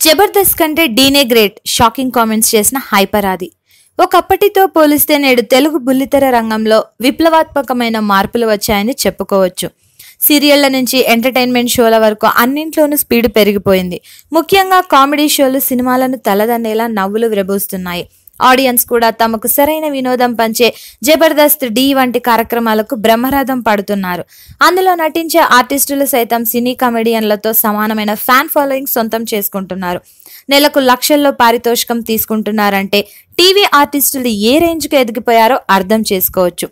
జబర్దస్త్ కంటే డీనే great shocking comments చేసిన hyper ఆది. ఒకప్పటితో పోలిస్తే నేడు తెలుగు బుల్లితెర రంగంలో విప్లవాత్మకమైన మార్పులు వచ్చాయని చెప్పుకోవచ్చు. సీరియళ్ల నుంచి ఎంటర్టైన్మెంట్ షోల వరకు అన్నింట్లోనూ స్పీడ్ పెరిగిపోయింది. ముఖ్యంగా కామెడీ షోలు సినిమాలను తలదన్నేలా నవ్వులు విరబూస్తున్నాయి. ఆడియన్స్ కూడా తమకు సరైన వినోదం పంచే జబర్దస్త్ డి వంటి కార్యక్రమాలకు బ్రహ్మరథం పడుతున్నారు. అందులో నటించే ఆర్టిస్టులు సైతం సినీ కమెడియన్లతో సమానమైన ఫ్యాన్ ఫాలోయింగ్ సొంతం చేసుకుంటున్నారు. నెలకు లక్షల్లో పారితోషికం తీసుకుంటున్నారంటే టీవీ ఆర్టిస్టులు ఏ రేంజ్కు ఎదిగిపోయారో అర్థం చేసుకోవచ్చు.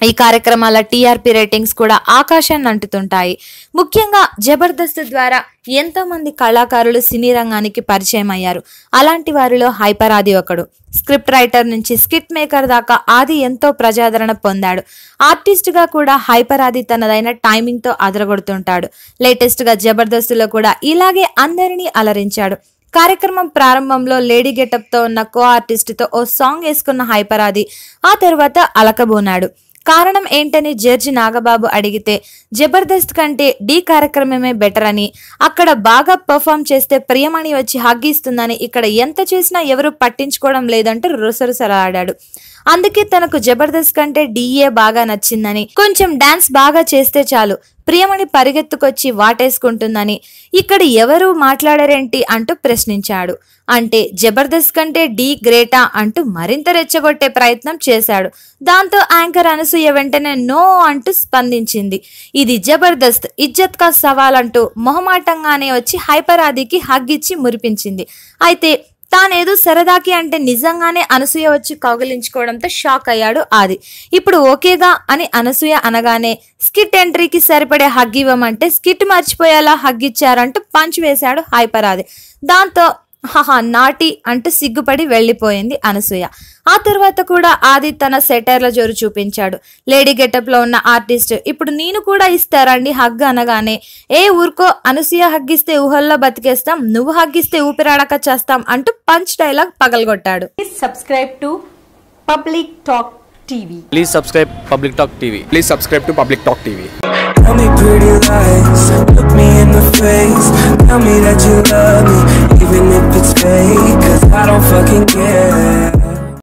ఈ కార్యక్రమాల టీఆర్పీ రేటింగ్స్ కూడా ఆకాశాన్ని అంటుతుంటాయి. ముఖ్యంగా జబర్దస్త్ ద్వారా ఎంతో మంది కళాకారులు సినీ రంగానికి పరిచయం అయ్యారు. అలాంటి వారిలో హైపర్ ఆది ఒకడు. స్క్రిప్ట్ రైటర్ నుంచి స్కిట్ మేకర్ దాకా ఆది ఎంతో ప్రజాదరణ పొందాడు. ఆర్టిస్ట్ గా కూడా హైపర్ ఆది తనదైన టైమింగ్ తో అదరగొడుతుంటాడు. లేటెస్ట్ గా జబర్దస్త్లో కూడా ఇలాగే అందరినీ అలరించాడు. కార్యక్రమం ప్రారంభంలో లేడీ గెటప్ తో ఉన్న కో ఆర్టిస్ట్ తో ఓ సాంగ్ వేసుకున్న హైపర్ ఆది ఆ తర్వాత అలకబోనాడు. కారణం ఏంటని జడ్జి నాగబాబు అడిగితే జబర్దస్త్ కంటే డి కార్యక్రమమే బెటర్ అని, అక్కడ బాగా పర్ఫామ్ చేస్తే ప్రియమణి వచ్చి హగ్గిస్తుందని, ఇక్కడ ఎంత చేసినా ఎవరు పట్టించుకోవడం లేదంటూ రుసరుసలాడాడు. అందుకే తనకు జబర్దస్త్ కంటే డిఏ బాగా నచ్చిందని, కొంచెం డాన్స్ బాగా చేస్తే చాలు ప్రియమణి పరిగెత్తుకొచ్చి వాటేసుకుంటుందని, ఇక్కడ ఎవరు మాట్లాడరేంటి అంటూ ప్రశ్నించాడు. అంటే జబర్దస్త్ కంటే డి గ్రేటా అంటూ మరింత రెచ్చగొట్టే ప్రయత్నం చేశాడు. దాంతో యాంకర్ అనసూయ వెంటనే నో అంటూ స్పందించింది. ఇది జబర్దస్త్ ఇజ్జత్ కా సవాల్ అంటూ మొహమాటంగానే వచ్చి హైపర్ ఆదికి హగ్గిచ్చి మురిపించింది. అయితే తానేదో సరదాకి అంటే నిజంగానే అనసూయ వచ్చి కౌగిలించుకోవడంతో షాక్ అయ్యాడు ఆది. ఇప్పుడు ఓకేగా అని అనసూయ అనగానే స్కిట్ ఎంట్రీకి సరిపడే హగ్ ఇవ్వమంటే స్కిట్ మర్చిపోయేలా హగ్గిచ్చారంటూ పంచ్ వేశాడు హైపర్ ఆది. దాంతో హహా నాటి అంటూ సిగ్గుపడి వెళ్లిపోయింది అనసూయ. ఆ తర్వాత కూడా ఆది తన సెటైర్ల జోరు చూపించాడు. లేడీ గెటప్ లో ఉన్న ఆర్టిస్ట్ ఇప్పుడు నేను కూడా ఇస్తారండి హగ్ అనగానే ఏ ఊరుకో, అనసూయ హగ్గిస్తే ఊహల్లో బతికేస్తాం, నువ్వు హగ్గిస్తే ఊపిరాడక చేస్తాం అంటూ పంచ్ డైలాగ్ పగలగొట్టాడు. Subscribe to public talk TV. Please subscribe Public Talk TV. Please subscribe to Public Talk TV. Tell me pretty lies, look me in the face. Tell me that you love me, even if it's fake, 'cause I don't fucking care.